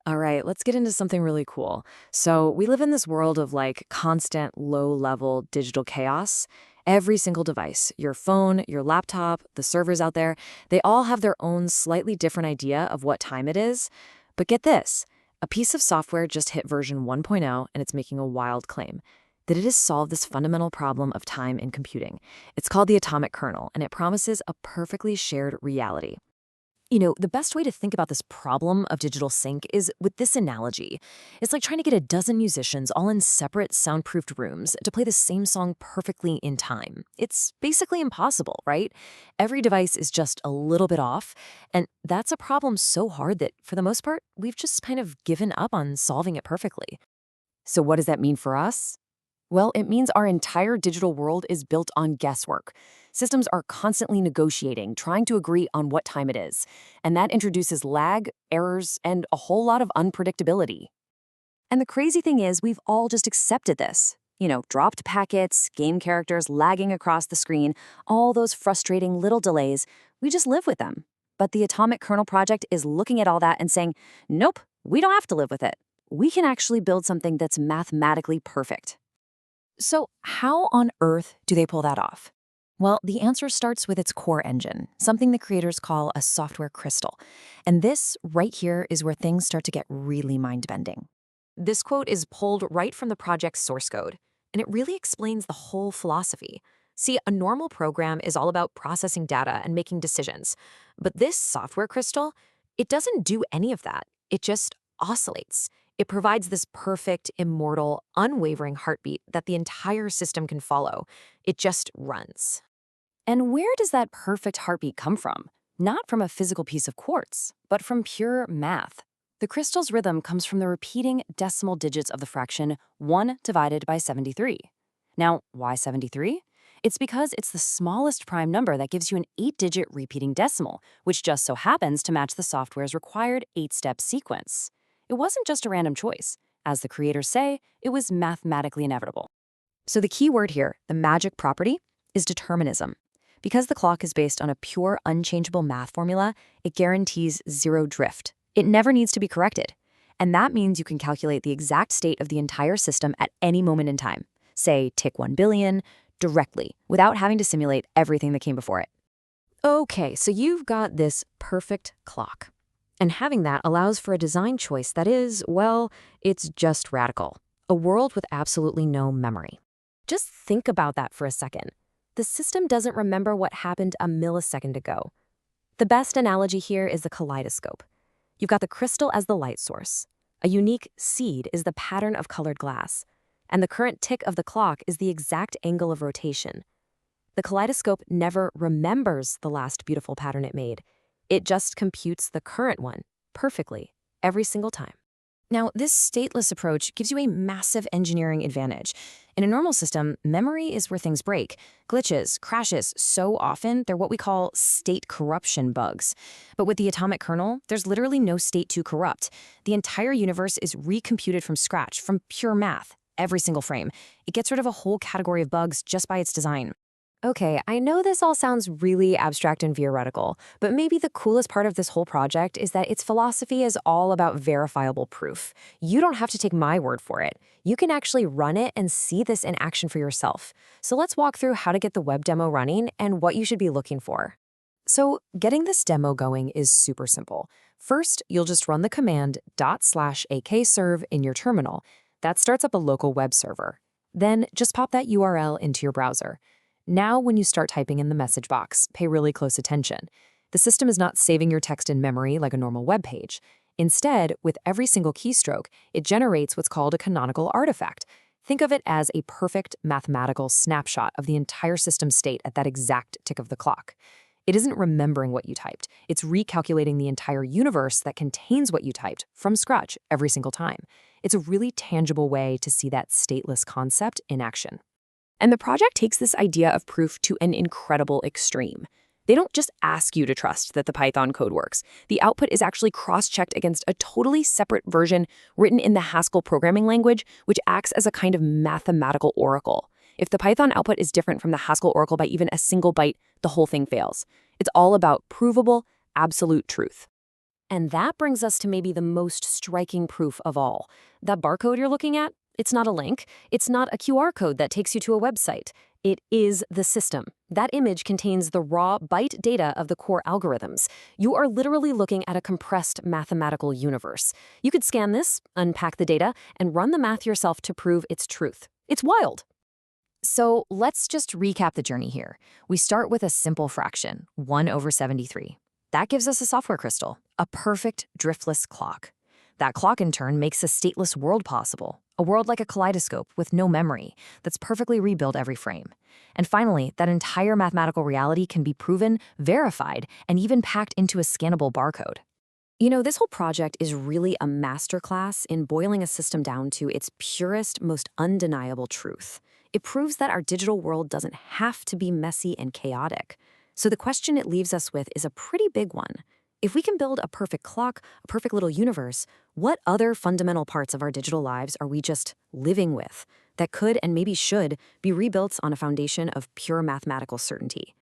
All right, let's get into something really cool. So, we live in this world of like constant low level digital chaos. Every single device, your phone, your laptop, the servers out there, they all have their own slightly different idea of what time it is. But get this, a piece of software just hit version 1.0 and it's making a wild claim that it has solved this fundamental problem of time in computing. It's called the atomic kernel, and it promises a perfectly shared reality. The best way to think about this problem of digital sync is with this analogy. It's like trying to get a dozen musicians all in separate soundproofed rooms to play the same song perfectly in time. It's basically impossible, right? Every device is just a little bit off, and that's a problem so hard that, for the most part, we've just kind of given up on solving it perfectly. So, what does that mean for us? Well, it means our entire digital world is built on guesswork. Systems are constantly negotiating, trying to agree on what time it is. And that introduces lag, errors, and a whole lot of unpredictability. And the crazy thing is, we've all just accepted this. Dropped packets, game characters lagging across the screen, all those frustrating little delays, we just live with them. But the Atomic Kernel Project is looking at all that and saying, nope, we don't have to live with it. We can actually build something that's mathematically perfect. So, how on earth do they pull that off? Well, the answer starts with its core engine, something the creators call a software crystal. And this, right here, is where things start to get really mind bending. This quote is pulled right from the project's source code, and it really explains the whole philosophy. See, a normal program is all about processing data and making decisions. But this software crystal, it doesn't do any of that. It just oscillates. It provides this perfect, immortal, unwavering heartbeat that the entire system can follow. It just runs. And where does that perfect heartbeat come from? Not from a physical piece of quartz, but from pure math. The crystal's rhythm comes from the repeating decimal digits of the fraction 1 divided by 73. Now, why 73? It's because it's the smallest prime number that gives you an 8-digit repeating decimal, which just so happens to match the software's required 8-step sequence. It wasn't just a random choice. As the creators say, it was mathematically inevitable. So the key word here, the magic property, is determinism. Because the clock is based on a pure, unchangeable math formula, it guarantees zero drift. It never needs to be corrected. And that means you can calculate the exact state of the entire system at any moment in time. Say, tick 1 billion, directly, without having to simulate everything that came before it. Okay, so you've got this perfect clock. And having that allows for a design choice that is, well, it's just radical. A world with absolutely no memory. Just think about that for a second. The system doesn't remember what happened a millisecond ago. The best analogy here is the kaleidoscope. You've got the crystal as the light source. A unique seed is the pattern of colored glass. And the current tick of the clock is the exact angle of rotation. The kaleidoscope never remembers the last beautiful pattern it made. It just computes the current one perfectly every single time. Now, this stateless approach gives you a massive engineering advantage. In a normal system, memory is where things break. Glitches, crashes, so often they're what we call state corruption bugs. But with the atomic kernel, there's literally no state to corrupt. The entire universe is recomputed from scratch, from pure math, every single frame. It gets rid of a whole category of bugs just by its design. Okay, I know this all sounds really abstract and theoretical, but maybe the coolest part of this whole project is that its philosophy is all about verifiable proof. You don't have to take my word for it. You can actually run it and see this in action for yourself. So let's walk through how to get the web demo running and what you should be looking for. So getting this demo going is super simple. First, you'll just run the command /akserve in your terminal. That starts up a local web server. Then just pop that URL into your browser. Now, when you start typing in the message box, pay really close attention. The system is not saving your text in memory like a normal web page. Instead, with every single keystroke, it generates what's called a canonical artifact. Think of it as a perfect mathematical snapshot of the entire system's state at that exact tick of the clock. It isn't remembering what you typed. It's recalculating the entire universe that contains what you typed from scratch every single time. It's a really tangible way to see that stateless concept in action. And the project takes this idea of proof to an incredible extreme. They don't just ask you to trust that the Python code works. The output is actually cross-checked against a totally separate version written in the Haskell programming language, which acts as a kind of mathematical oracle. If the Python output is different from the Haskell oracle by even a single byte, the whole thing fails. It's all about provable, absolute truth. And that brings us to maybe the most striking proof of all. That barcode you're looking at, it's not a link. It's not a QR code that takes you to a website. It is the system. That image contains the raw byte data of the core algorithms. You are literally looking at a compressed mathematical universe. You could scan this, unpack the data, and run the math yourself to prove its truth. It's wild. So let's just recap the journey here. We start with a simple fraction, 1/73. That gives us a software crystal, a perfect driftless clock. That clock in turn makes a stateless world possible, a world like a kaleidoscope with no memory that's perfectly rebuilt every frame. And finally, that entire mathematical reality can be proven, verified, and even packed into a scannable barcode. This whole project is really a masterclass in boiling a system down to its purest, most undeniable truth. It proves that our digital world doesn't have to be messy and chaotic. So the question it leaves us with is a pretty big one. If we can build a perfect clock, a perfect little universe, what other fundamental parts of our digital lives are we just living with that could and maybe should be rebuilt on a foundation of pure mathematical certainty?